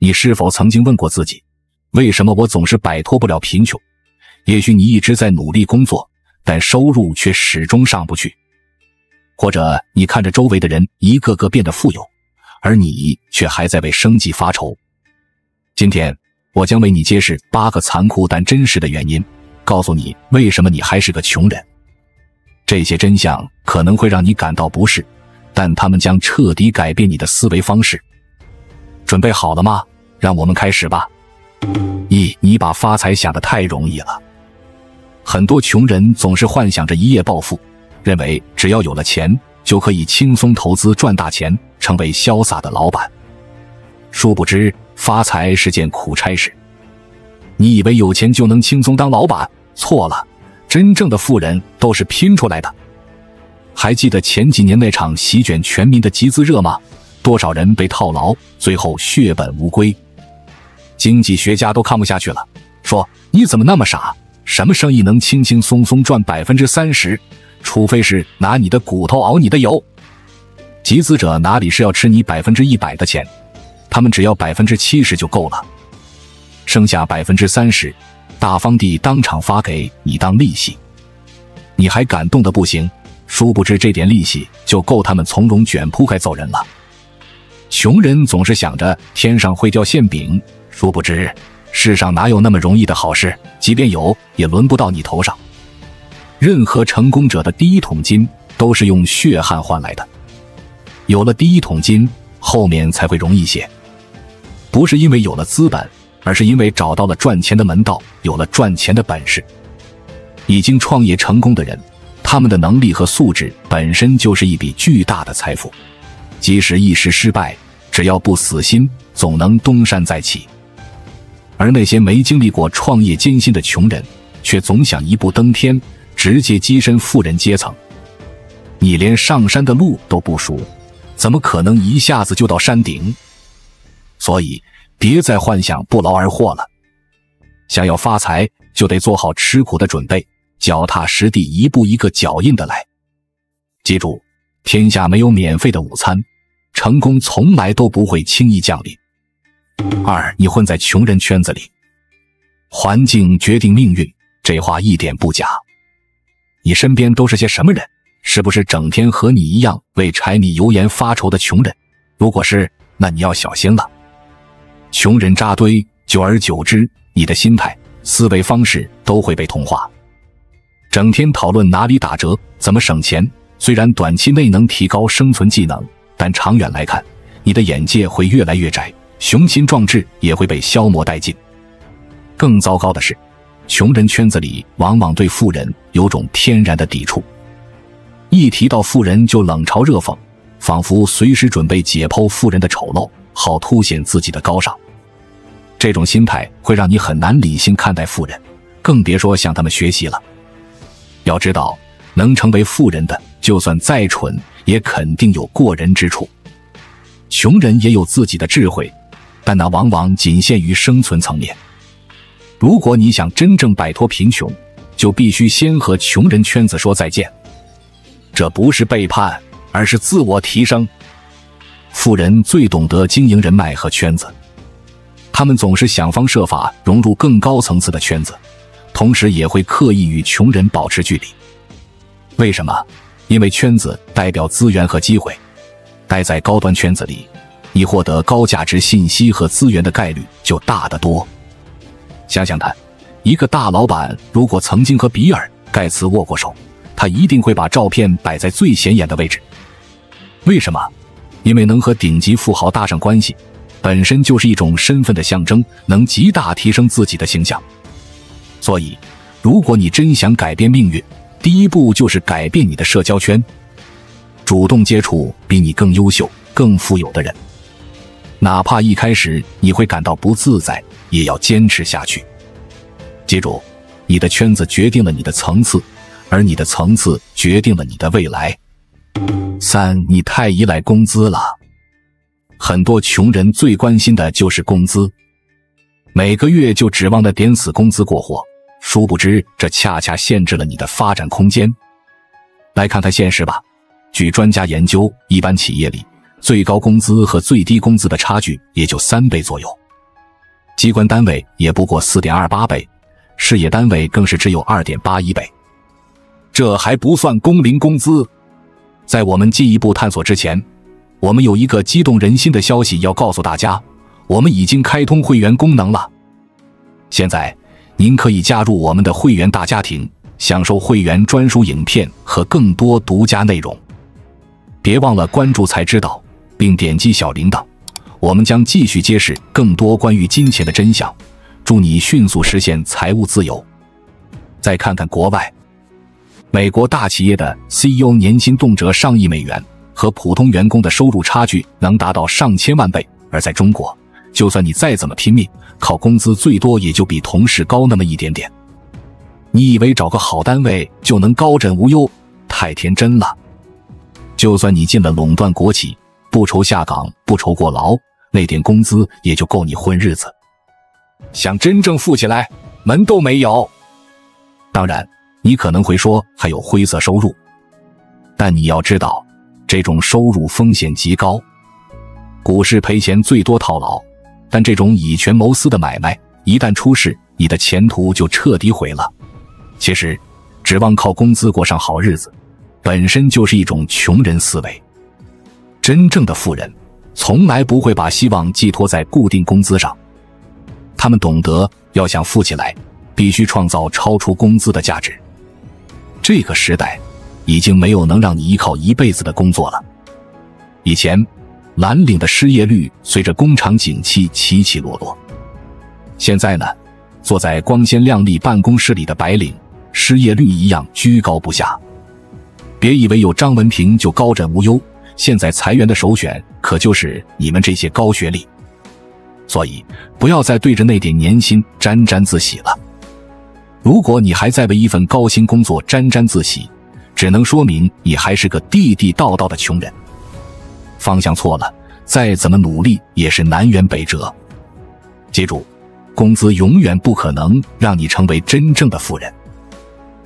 你是否曾經問過自己，為什麼我總是擺脫不了貧窮？也許你一直在努力工作，但收入卻始終上不去。或者你看着周圍的人一個個變得富有，而你卻還在為生計發愁。今天我將為你揭示8個殘酷但真實的原因，告訴你為什麼你還是個窮人。這些真相可能會讓你感到不適，但它們將徹底改變你的思維方式。準備好了嗎？讓我們開始吧。1. 你把發財想得太容易了。很多窮人總是幻想着一夜暴富，認為只要有了錢，就可以輕鬆投資賺大錢，成為瀟灑的老闆。殊不知，發財是件苦差事。你以為有錢就能輕鬆當老闆？錯了，真正的富人都是拼出來的。還記得前幾年那場席捲全民的集資熱嗎？多少人被套牢，最後血本無歸。經濟學家都看不下去了，說你怎麼那麼傻？什麼生意能輕輕鬆鬆賺30%？除非是拿你的骨頭熬你的油。集資者哪裡是要吃你100%的錢，他们只要70%就夠了，剩下30%，大方地當場發給你當利息。你還感動得不行，殊不知這點利息就夠他們從容捲鋪蓋走人了。窮人總是想着天上會掉餡餅，殊不知世上哪有那麼容易的好事，即便有，也輪不到你頭上。任何成功者的第一桶金都是用血汗換來的，有了第一桶金，後面才會容易些。不是因為有了資本，而是因為找到了賺錢的門道，有了賺錢的本事。已經創業成功的人，他們的能力和素質本身就是一筆巨大的財富，即使一時失敗，只要不死心，總能東山再起。而那些沒經歷過創業艱辛的窮人，卻總想一步登天，直接躋身富人階層。你連上山的路都不熟，怎麼可能一下子就到山頂？所以別再幻想不勞而獲了。想要發財，就得做好吃苦的準備，腳踏實地，一步一個腳印的來。記住，天下沒有免費的午餐，成功從來都不會輕易降臨。2. 你混在窮人圈子裡。環境決定命運，這話一點不假。你身邊都是些什麼人？是不是整天和你一樣為柴米油鹽發愁的窮人？如果是，那你要小心了。窮人扎堆，久而久之，你的心態、思維方式都會被同化。整天討論哪裡打折，怎麼省錢，雖然短期內能提高生存技能，但長遠來看，你的眼界會越來越窄，雄心壯志也會被消磨殆盡。更糟糕的是，窮人圈子裡往往對富人有種天然的抵觸，一提到富人就冷嘲熱諷，仿佛隨時準備解剖富人的醜陋，好凸顯自己的高尚。這種心態會讓你很難理性看待富人，更別說向他們學習了。要知道，能成為富人的，就算再蠢，也肯定有過人之處。窮人也有自己的智慧，但那往往僅限於生存層面。如果你想真正擺脫貧窮，就必須先和窮人圈子說再見。這不是背叛，而是自我提升。富人最懂得經營人脈和圈子，他們總是想方設法融入更高層次的圈子，同時也会刻意與窮人保持距離。為什麼？因為圈子代表資源和機會，待在高端圈子裡，你獲得高價值信息和資源的概率就大得多。想想看，一個大老闆如果曾經和比爾·蓋茨握過手，他一定會把照片擺在最顯眼的位置。為什麼？因為能和頂級富豪搭上關係，本身就是一種身份的象徵，能極大提升自己的形象。所以，如果你真想改變命運，第一步就是改变你的社交圈，主動接觸比你更優秀、更富有的人。哪怕一開始你會感到不自在，也要堅持下去。記住，你的圈子決定了你的層次，而你的層次決定了你的未來。3. 你太依賴工資了。很多窮人最關心的就是工資，每個月就指望着點死工資過活，殊不知這恰恰限制了你的發展空間。來看看現實吧。據專家研究，一般企業裡最高工資和最低工資的差距也就3倍左右，機關單位也不過 4.28 倍，事業單位更是只有 2.81 倍。這還不算工齡工資。在我們进一步探索之前，我們有一個激動人心的消息要告訴大家，我們已經開通会員功能了。现在您可以加入我們的會員大家庭，享受會員專屬影片和更多獨家內容。別忘了關注才知道，並點擊小鈴鐺，我們將繼續揭示更多關於金錢的真相，祝你迅速實現財務自由。再看看國外，美國大企業的 CEO 年薪動輒上億美元，和普通員工的收入差距能達到上千萬倍。而在中國，就算你再怎麼拼命，靠工資最多也就比同事高那麼一點點。你以為找個好單位就能高枕無憂？太天真了。就算你進了垄斷國企，不愁下崗，不愁過勞，那點工資也就夠你混日子。想真正富起來，門都沒有。當然，你可能會說還有灰色收入，但你要知道，這種收入風險極高。股市賠錢最多套牢，但這種以權謀私的買賣，一旦出事，你的前途就徹底毀了。其實，指望靠工資過上好日子，本身就是一種窮人思維。真正的富人，從來不會把希望寄托在固定工資上。他們懂得，要想富起來，必須創造超出工資的價值。這個時代，已經沒有能讓你依靠一輩子的工作了。以前，藍領的失業率隨着工廠景氣起起落落。現在呢，坐在光鮮亮麗辦公室裡的白領，失業率一樣居高不下。別以為有張文平就高枕無憂，現在裁員的首選可就是你們這些高學歷。所以，不要再對着那點年薪沾沾自喜了。如果你還在為一份高薪工作沾沾自喜，只能說明你還是個地地道道的窮人。方向錯了，再怎麼努力也是南轅北轍。記住，工資永遠不可能讓你成為真正的富人。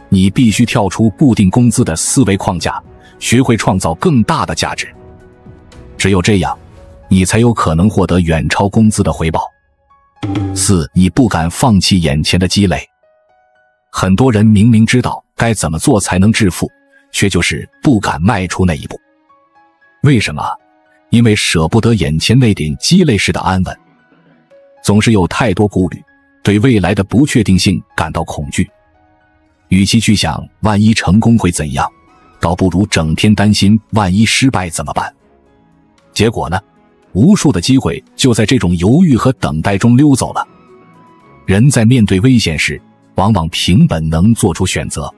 你必須跳出固定工資的思維框架，學會創造更大的價值。只有這樣，你才有可能獲得遠超工資的回報。4. 你不敢放棄眼前的積累。很多人明明知道該怎麼做才能致富，卻就是不敢邁出那一步。為什麼？因為捨不得眼前那點積累式的安穩，總是有太多顧慮，對未來的不確定性感到恐懼。與其去想萬一成功會怎樣，倒不如整天擔心萬一失敗怎麼辦。結果呢？無數的機會就在這種猶豫和等待中溜走了。人在面對危險時，往往憑本能做出選擇。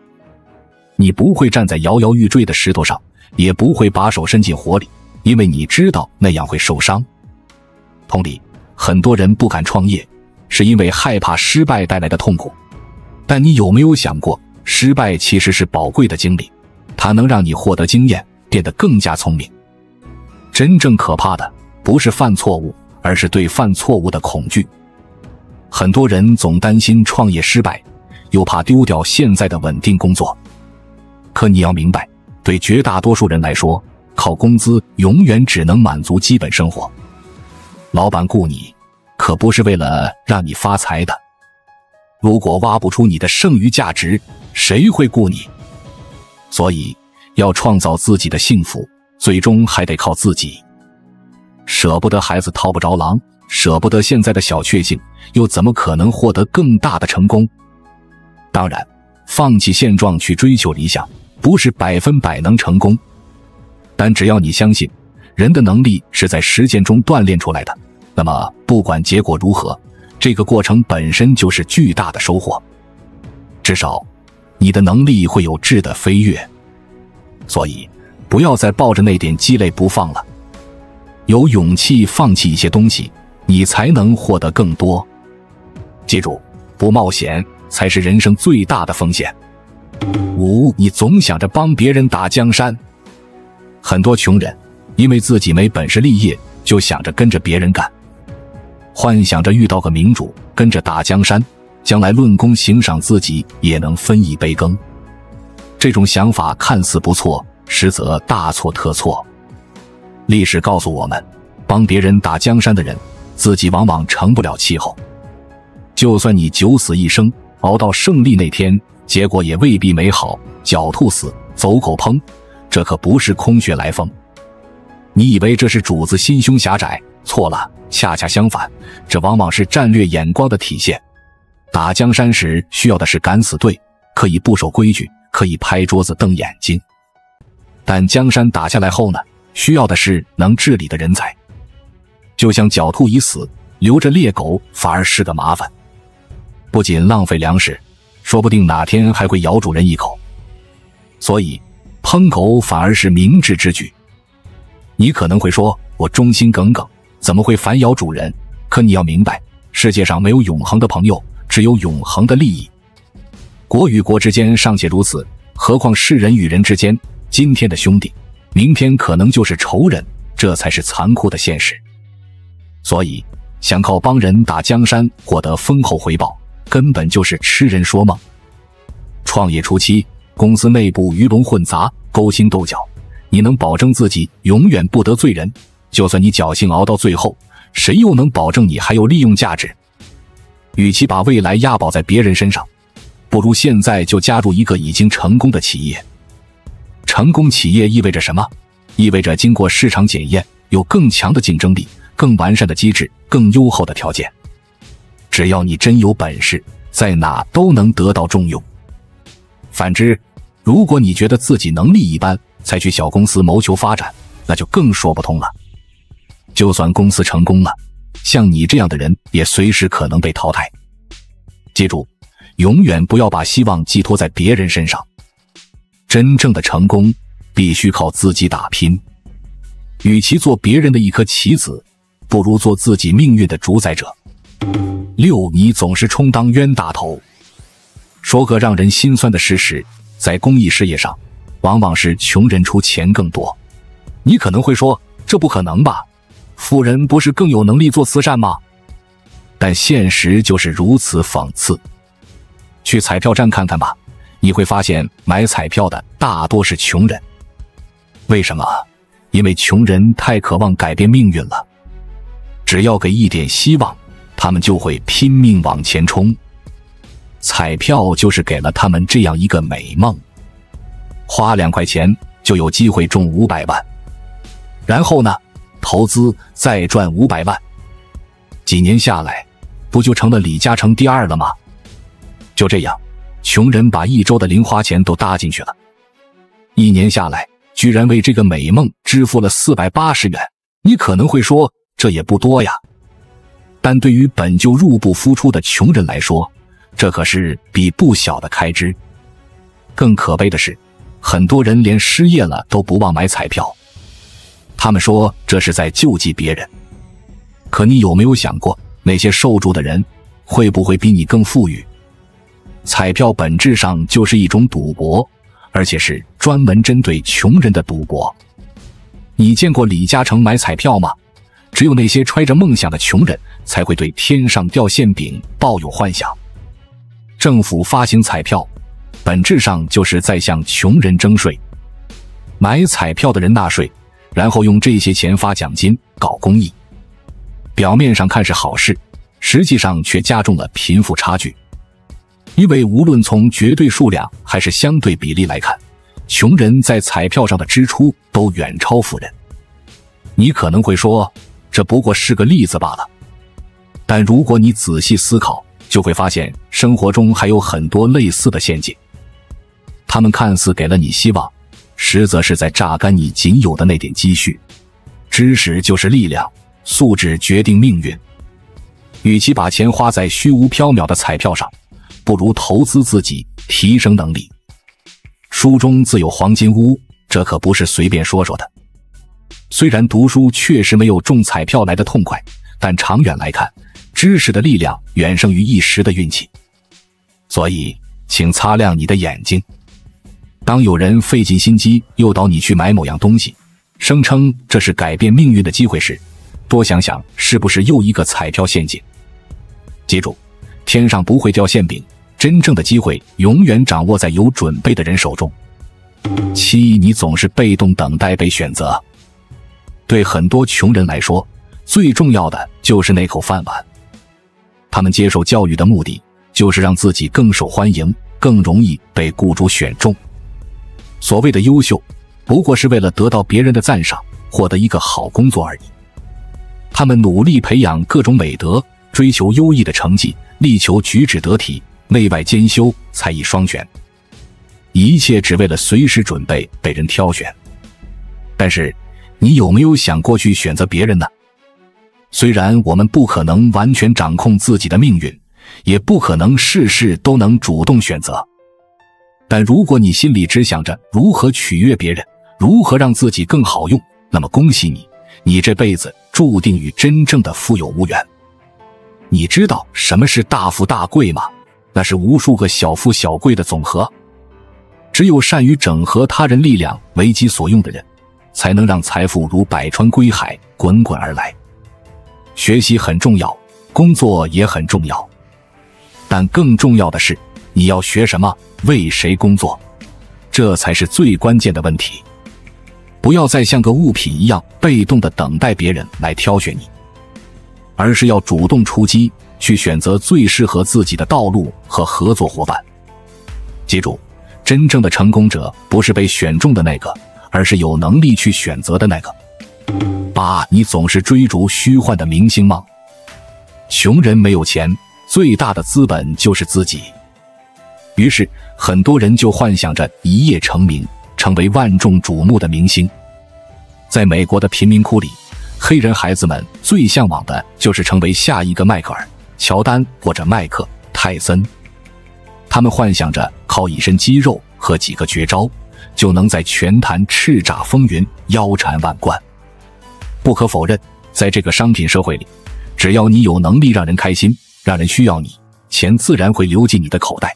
你不會站在搖搖欲墜的石頭上，也不會把手伸進火裡，因為你知道那樣會受傷。同理，很多人不敢創業，是因為害怕失敗帶來的痛苦。但你有沒有想過，失敗其實是寶貴的經歷，它能讓你獲得經驗，變得更加聰明。真正可怕的不是犯錯誤，而是對犯錯誤的恐懼。很多人總擔心創業失敗，又怕丟掉現在的穩定工作。可你要明白，對絕大多数人來說，靠工資永遠只能滿足基本生活。老闆雇你，可不是為了讓你發財的。如果挖不出你的剩余價值，誰會雇你？所以，要創造自己的幸福，最終還得靠自己。捨不得孩子套不着狼，捨不得現在的小確幸，又怎麼可能獲得更大的成功？當然，放棄現狀去追求理想，不是100%能成功。但只要你相信，人的能力是在實踐中鍛鍊出來的，那麼不管結果如何，這個過程本身就是巨大的收穫。至少，你的能力會有質的飛躍。所以，不要再抱着那點積累不放了。有勇氣放棄一些東西，你才能獲得更多。記住，不冒險才是人生最大的風險。5. 你總想着幫別人打江山。很多窮人因為自己沒本事立業，就想着跟着別人幹，幻想着遇到個明主跟着打江山，將來論功行賞自己也能分一杯羹。這種想法看似不錯，實則大錯特錯。歷史告訴我們，幫別人打江山的人，自己往往成不了氣候，就算你九死一生，熬到勝利那天，結果也未必美好。狡兔死，走狗烹，這可不是空穴來風。你以為這是主子心胸狹窄？錯了，恰恰相反，這往往是戰略眼光的體現。打江山時需要的是敢死队，可以不守規矩，可以拍桌子瞪眼睛。但江山打下來後呢，需要的是能治理的人才。就像狡兔已死，留着獵狗反而是個麻煩，不僅浪費糧食，說不定哪天還會咬主人一口。所以烹狗反而是明智之舉。你可能會說，我忠心耿耿，怎麼會反咬主人？可你要明白，世界上沒有永恆的朋友，只有永恆的利益。國與國之間尚且如此，何況是人與人之間？今天的兄弟，明天可能就是仇人，這才是殘酷的現實。所以想靠幫人打江山獲得豐厚回報，根本就是痴人說夢。創業初期，公司內部魚龍混雜，勾心鬥角，你能保證自己永遠不得罪人？就算你僥幸熬到最後，誰又能保證你還有利用價值？與其把未来押寶在別人身上，不如現在就加入一個已經成功的企業。成功企業意味着什麼？意味着經過市場檢驗，有更強的競爭力，更完善的機制，更優厚的條件。只要你真有本事，在哪都能得到重用。反之，如果你觉得自己能力一般，才去小公司謀求發展，那就更說不通了。就算公司成功了，像你這樣的人也隨時可能被淘汰。記住，永遠不要把希望寄托在別人身上。真正的成功必須靠自己打拼。與其做別人的一顆棋子，不如做自己命運的主宰者。6. 你總是充當冤大頭。說個讓人心酸的事實，在公益事業上，往往是窮人出錢更多。你可能會說，這不可能吧？富人不是更有能力做慈善嗎？但現實就是如此諷刺。去彩票站看看吧，你會發現買彩票的大多是窮人。為什麼？因為窮人太渴望改變命運了。只要給一點希望，他們就會拼命往前衝。彩票就是給了他們這樣一個美夢，花2塊錢就有機會中500萬，然後呢，投資再賺500萬，幾年下來，不就成了李嘉誠第2了嗎？就這樣，窮人把1周的零花錢都搭進去了，1年下來，居然為這個美夢支付了480元。你可能會說，這也不多呀，但對於本就入不敷出的窮人來說，這可是筆不小的開支。更可悲的是，很多人連失業了都不忘買彩票，他們說這是在救濟別人。可你有沒有想過，那些受助的人會不會比你更富裕？彩票本質上就是一種賭博，而且是專門針對窮人的賭博。你見過李嘉誠買彩票嗎？只有那些揣着夢想的窮人才會對天上掉餡餅抱有幻想。政府發行彩票，本質上就是在向窮人徵稅。買彩票的人納稅，然後用這些錢發獎金、搞公益。表面上看是好事，實際上卻加重了貧富差距。因為無論從絕對數量還是相對比例來看，窮人在彩票上的支出都遠超富人。你可能會說，這不過是個例子罷了。但如果你仔細思考，就會發現生活中還有很多類似的陷阱。他們看似給了你希望，實則是在榨乾你僅有的那點積蓄。知識就是力量，素質決定命運。與其把錢花在虛無縹緲的彩票上，不如投資自己，提升能力。書中自有黃金屋，這可不是隨便說說的。雖然讀書確實沒有中彩票來的痛快，但長遠來看，知識的力量遠勝於一時的運氣。所以，請擦亮你的眼睛。當有人費盡心機誘導你去買某樣東西，聲稱這是改變命運的機會時，多想想是不是又一個彩票陷阱。記住，天上不會掉餡餅，真正的機會永遠掌握在有準備的人手中。7. 你總是被動等待被選擇。对很多窮人來說，最重要的就是那口飯碗。他們接受教育的目的就是讓自己更受歡迎，更容易被雇主選中。所謂的優秀，不過是為了得到別人的讚賞，獲得一個好工作而已。他們努力培養各種美德，追求優異的成績，力求舉止得體，內外兼修，才藝雙全。一切只為了隨時準備被人挑選。但是，你有沒有想過去選擇別人呢？雖然我們不可能完全掌控自己的命運，也不可能事事都能主動選擇，但如果你心裡只想着如何取悅別人，如何讓自己更好用，那麼恭喜你，你這輩子注定與真正的富有无缘。你知道什麼是大富大貴嗎？那是無數個小富小貴的總和。只有善於整合他人力量為己所用的人，才能讓財富如百川歸海，滾滾而來。學習很重要，工作也很重要，但更重要的是，你要學什麼，為誰工作，這才是最關鍵的問題。不要再像個物品一樣被動地等待別人來挑選你，而是要主動出擊，去選擇最適合自己的道路和合作夥伴。記住，真正的成功者不是被選中的那個，而是有能力去選擇的那个。8. 你總是追逐虛幻的明星夢。窮人沒有錢，最大的資本就是自己。於是，很多人就幻想着一夜成名，成為萬眾矚目的明星。在美國的貧民窟裡，黑人孩子們最向往的就是成為下一個邁克爾、喬丹或者邁克·泰森。他們幻想着靠一身肌肉和幾個絕招，就能在拳壇叱咤風雲，腰纏萬貫。不可否認，在這個商品社會裡，只要你有能力讓人開心，讓人需要你，錢自然會流進你的口袋。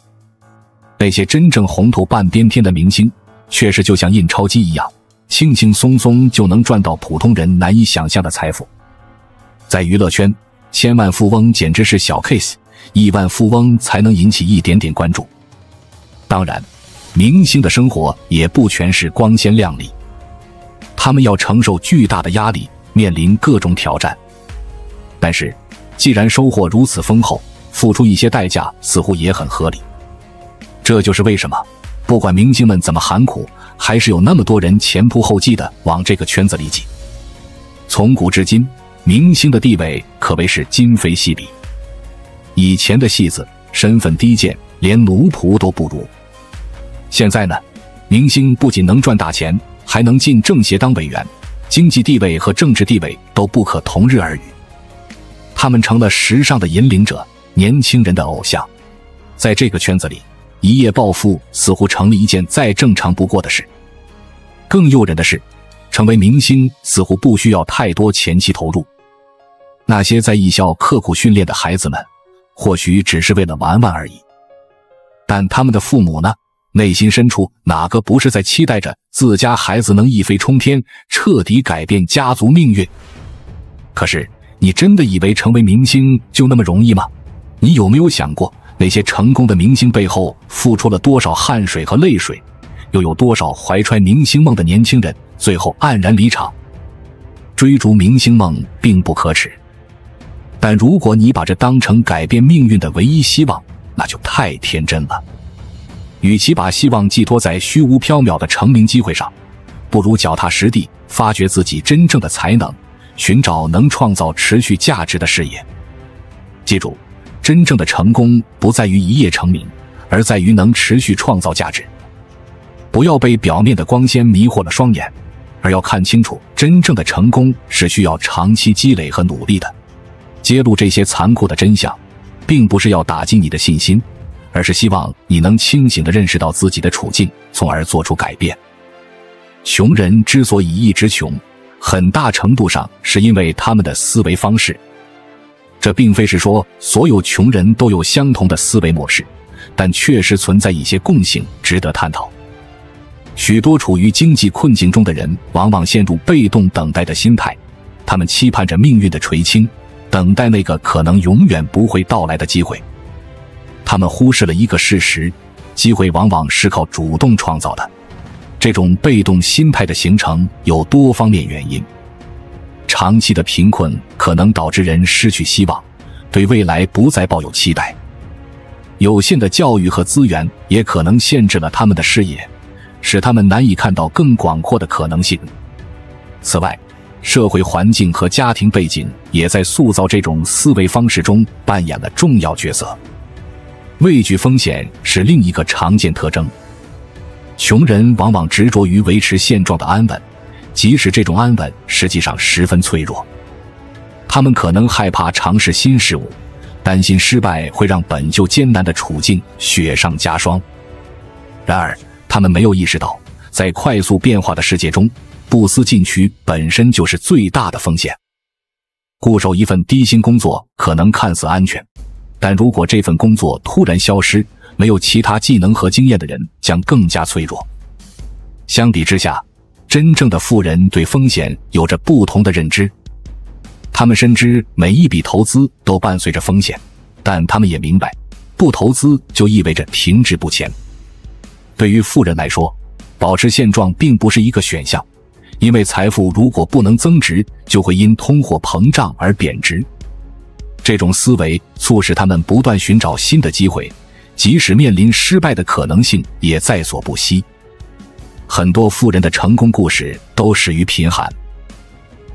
那些真正紅透半邊天的明星，確實就像印鈔機一樣，輕輕鬆鬆就能賺到普通人難以想象的財富。在娛樂圈，千萬富翁簡直是小 case， 億萬富翁才能引起一點點關注。當然，明星的生活也不全是光鮮亮麗，他們要承受巨大的壓力，面臨各種挑戰。但是，既然收穫如此豐厚，付出一些代價似乎也很合理。這就是為什麼，不管明星們怎麼喊苦，還是有那麼多人前仆後繼地往這個圈子裡擠。從古至今，明星的地位可謂是今非昔比。以前的戲子身份低賤，連奴僕都不如。現在呢，明星不僅能賺大錢，還能進政協當委員，經濟地位和政治地位都不可同日而語。他們成了時尚的引領者，年輕人的偶像。在這個圈子裡，一夜暴富似乎成了一件再正常不過的事。更誘人的是，成為明星似乎不需要太多前期投入。那些在藝校刻苦訓練的孩子們，或許只是為了玩玩而已。但他們的父母呢？內心深處哪個不是在期待着自家孩子能一飛沖天，徹底改變家族命運？可是，你真的以為成為明星就那麼容易嗎？你有沒有想過，那些成功的明星背後付出了多少汗水和淚水，又有多少懷揣明星夢的年輕人最後黯然離場？追逐明星夢並不可恥，但如果你把這當成改變命運的唯一希望，那就太天真了。與其把希望寄託在虛無縹緲的成名機會上，不如腳踏實地，發掘自己真正的才能，尋找能創造持續價值的事業。記住，真正的成功不在於一夜成名，而在於能持續創造價值。不要被表面的光鮮迷惑了雙眼，而要看清楚，真正的成功是需要長期積累和努力的。揭露這些殘酷的真相，並不是要打擊你的信心，而是希望你能清醒地認識到自己的處境，從而做出改變。窮人之所以一直窮，很大程度上是因為他們的思維方式。這並非是說所有窮人都有相同的思維模式，但確實存在一些共性值得探討。許多處於經濟困境中的人往往陷入被動等待的心態，他們期盼着命運的垂青，等待那個可能永遠不會到來的機會。他們忽視了一個事實，機會往往是靠主動創造的。這種被動心態的形成有多方面原因。長期的貧困可能導致人失去希望，對未來不再抱有期待。有限的教育和資源也可能限制了他们的视野，使他们难以看到更廣闊的可能性。此外，社會環境和家庭背景也在塑造這種思維方式中扮演了重要角色。畏懼風險是另一個常見特徵。窮人往往執着於維持現狀的安穩，即使這種安穩實際上十分脆弱。他們可能害怕嘗試新事物，擔心失敗會讓本就艱難的處境雪上加霜。然而，他們沒有意識到，在快速變化的世界中，不思進取本身就是最大的風險。固守一份低薪工作可能看似安全，但如果這份工作突然消失，沒有其他技能和經驗的人將更加脆弱。相比之下，真正的富人對風險有着不同的認知。他們深知每一筆投資都伴隨着風險，但他們也明白，不投資就意味着停滯不前。對於富人來說，保持現狀並不是一個選項，因為財富如果不能增值，就會因通貨膨脹而貶值。這種思維促使他們不斷尋找新的機會，即使面臨失敗的可能性也在所不惜。很多富人的成功故事都始於貧寒，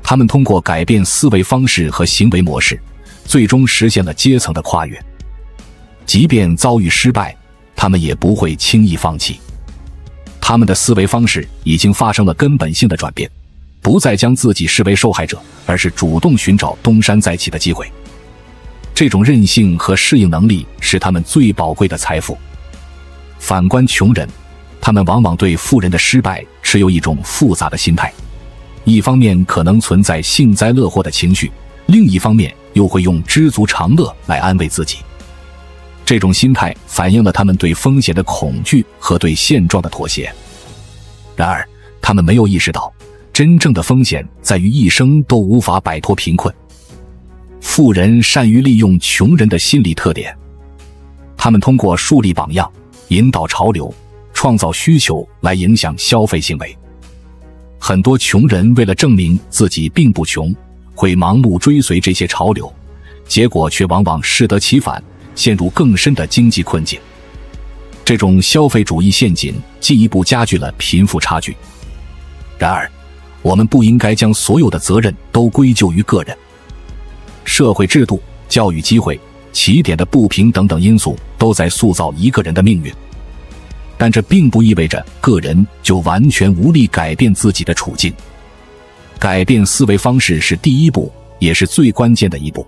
他們通過改變思維方式和行為模式，最終實現了階層的跨越。即便遭遇失敗，他們也不會輕易放棄。他們的思維方式已經發生了根本性的轉變，不再將自己視為受害者，而是主動尋找東山再起的機會。這種韌性和適應能力是他們最寶貴的財富。反觀窮人，他們往往對富人的失敗持有一種複雜的心態，一方面可能存在幸災樂禍的情緒，另一方面又會用知足常樂來安慰自己。這種心態反映了他們對風險的恐懼和對現狀的妥協。然而，他們沒有意識到，真正的風險在於一生都無法擺脫貧困。富人善於利用窮人的心理特點，他們通過樹立榜樣、引導潮流、創造需求來影響消費行為。很多窮人為了證明自己並不窮，會盲目追隨這些潮流，結果卻往往適得其反，陷入更深的經濟困境。這種消費主義陷阱進一步加劇了貧富差距。然而，我們不應該將所有的責任都歸咎於個人。社會制度、教育機會、起點的不平等等因素都在塑造一個人的命運，但這並不意味着個人就完全無力改變自己的處境。改變思維方式是第一步，也是最關鍵的一步。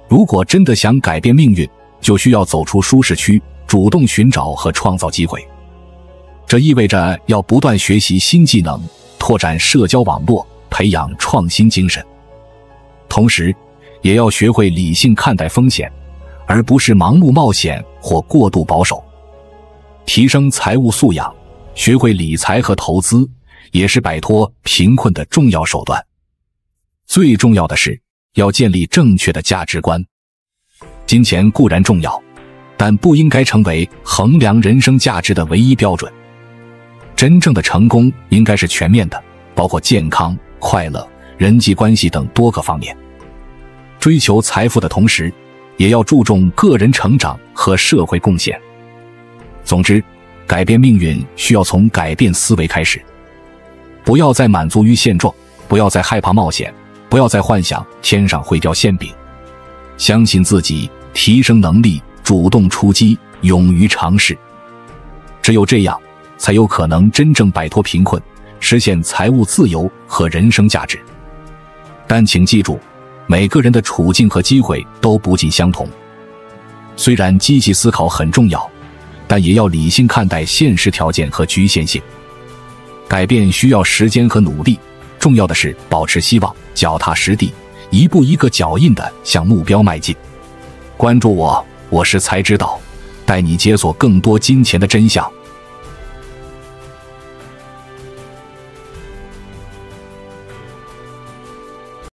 如果真的想改變命運，就需要走出舒適區，主動尋找和創造機會。這意味着要不斷學習新技能，拓展社交網絡，培養創新精神。同時，也要學會理性看待風險，而不是盲目冒險或過度保守。提升財務素養，學會理財和投資，也是擺脫貧困的重要手段。最重要的是，要建立正確的價值觀。金錢固然重要，但不應該成為衡量人生價值的唯一標準。真正的成功應該是全面的，包括健康、快樂、人際關係等多個方面。追求財富的同時，也要注重個人成長和社會貢獻。總之，改變命運需要從改變思維開始。不要再滿足於現狀，不要再害怕冒險，不要再幻想天上會掉餡餅。相信自己，提升能力，主動出擊，勇於嘗試。只有這樣，才有可能真正擺脫貧困，實現財務自由和人生價值。但請記住，每個人的處境和機會都不盡相同。雖然積極思考很重要，但也要理性看待現實條件和局限性。改變需要時間和努力，重要的是保持希望，腳踏實地，一步一個腳印地向目標邁進。關注我，我是才知道，帶你解鎖更多金錢的真相。